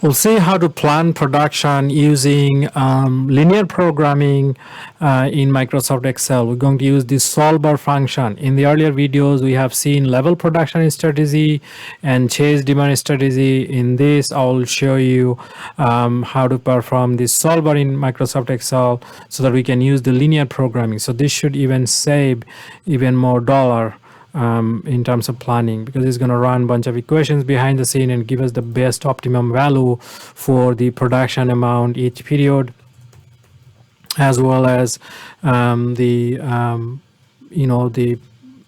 We'll see how to plan production using linear programming in Microsoft Excel. We're going to use the solver function. In the earlier videos, we have seen level production strategy and chase demand strategy. In this, I'll show you how to perform this solver in Microsoft Excel so that we can use the linear programming. So this should even save even more dollar in terms of planning, because it's going to run a bunch of equations behind the scene and give us the best optimum value for the production amount each period, as well as the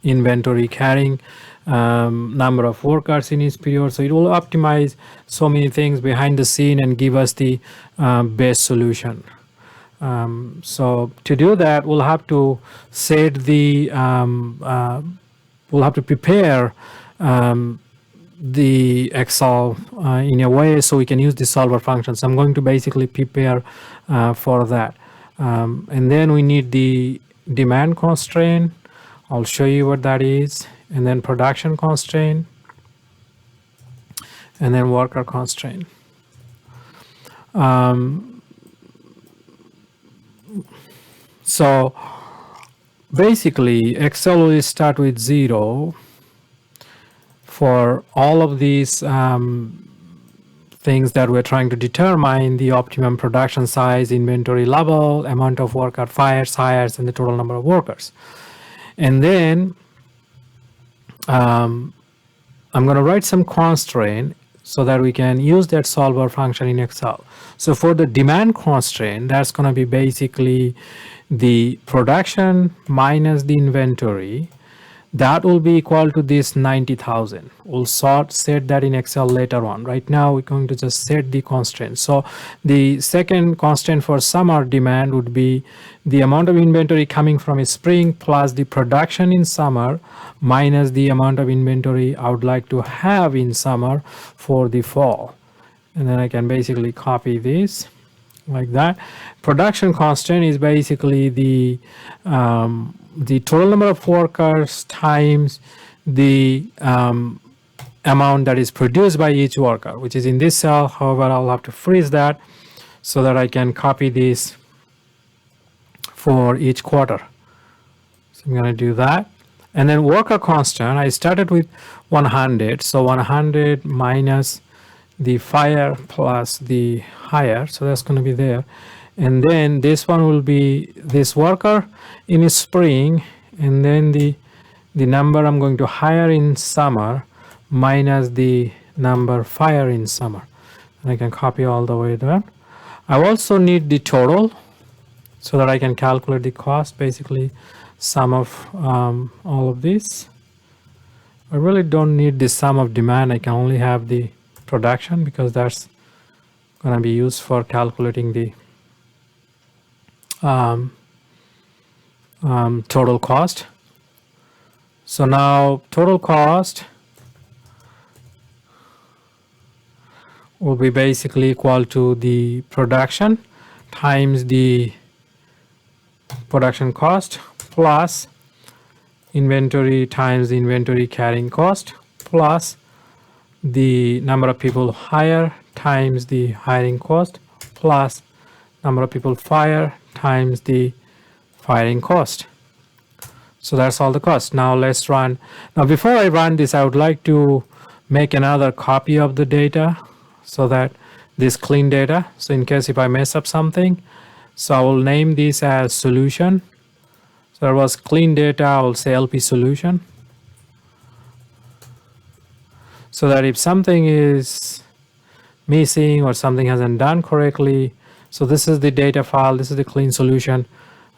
inventory carrying number of workers in each period. So it will optimize so many things behind the scene and give us the best solution. So to do that, we'll have to set the we'll have to prepare the Excel in a way so we can use the solver function. So I'm going to basically prepare for that. And then we need the demand constraint. I'll show you what that is. And then production constraint. And then worker constraint. So basically, Excel will start with 0 for all of these things that we're trying to determine: the optimum production size, inventory level, amount of worker fires, hires, and the total number of workers. And then I'm going to write some constraint so that we can use that solver function in Excel. So for the demand constraint, that's going to be basically the production minus the inventory. That will be equal to this 90,000. We'll set that in Excel later on. Right now, we're going to just set the constraint. So the second constraint for summer demand would be the amount of inventory coming from spring plus the production in summer minus the amount of inventory I would like to have in summer for the fall. And then I can basically copy this like that. Production constraint is basically the total number of workers times the amount that is produced by each worker, which is in this cell. However, I'll have to freeze that so that I can copy this for each quarter. So I'm going to do that. And then worker constant, I started with 100. So 100 minus the fire plus the hire. So that's going to be there. And then this one will be this worker in spring, and then the number I'm going to hire in summer minus the number fire in summer. And I can copy all the way there. I also need the total so that I can calculate the cost, basically sum of all of this. I really don't need the sum of demand. I can only have the production because that's going to be used for calculating the total cost. So now total cost will be basically equal to the production times the production cost plus inventory times the inventory carrying cost plus the number of people hire times the hiring cost plus number of people fire times the firing cost. So that's all the cost. Now let's run. Now before I run this, I would like to make another copy of the data so that this clean data. So in case if I mess up something, so I will name this as solution. So there was clean data, I will say LP solution. So that if something is missing or something hasn't done correctly, so this is the data file, this is the clean solution,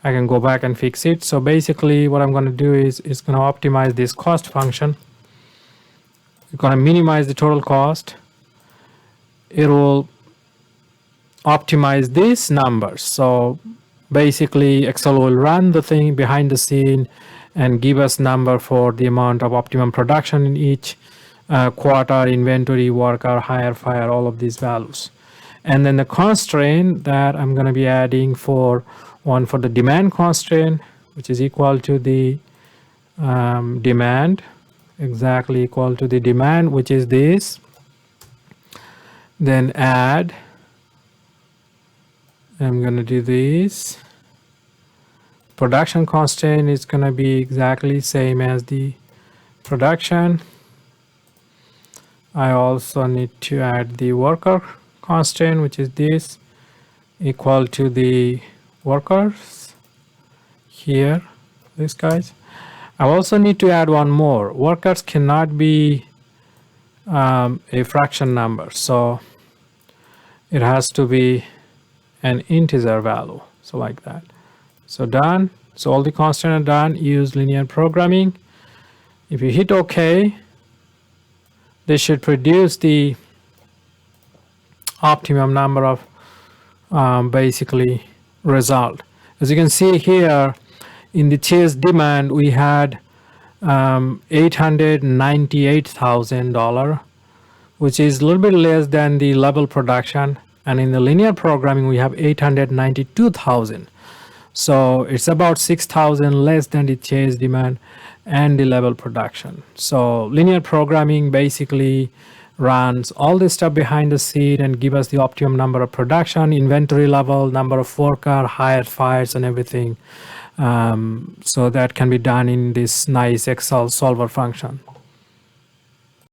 I can go back and fix it. So basically what I'm going to do is it's going to optimize this cost function. It's going to minimize the total cost. It will optimize these numbers. So basically Excel will run the thing behind the scene and give us number for the amount of optimum production in each quarter, inventory, worker, hire, fire, all of these values. And then the constraint that I'm going to be adding for one for the demand constraint, which is equal to the demand, exactly equal to the demand, which is this. then add. I'm going to do this. Production constraint is going to be exactly same as the production. I also need to add the worker constraint, which is this, equal to the workers here, these guys. I also need to add one more. Workers cannot be a fraction number, so it has to be an integer value, so like that. So done. So all the constraints are done. Use linear programming. If you hit OK, they should produce the optimum number of basically result. As you can see here, in the chase demand, we had $898,000, which is a little bit less than the level production. And in the linear programming, we have 892,000. So it's about 6,000 less than the chase demand and the level production. So linear programming basically runs all this stuff behind the scene and give us the optimum number of production, inventory level, number of worker, hired, fires, and everything. So that can be done in this nice Excel solver function.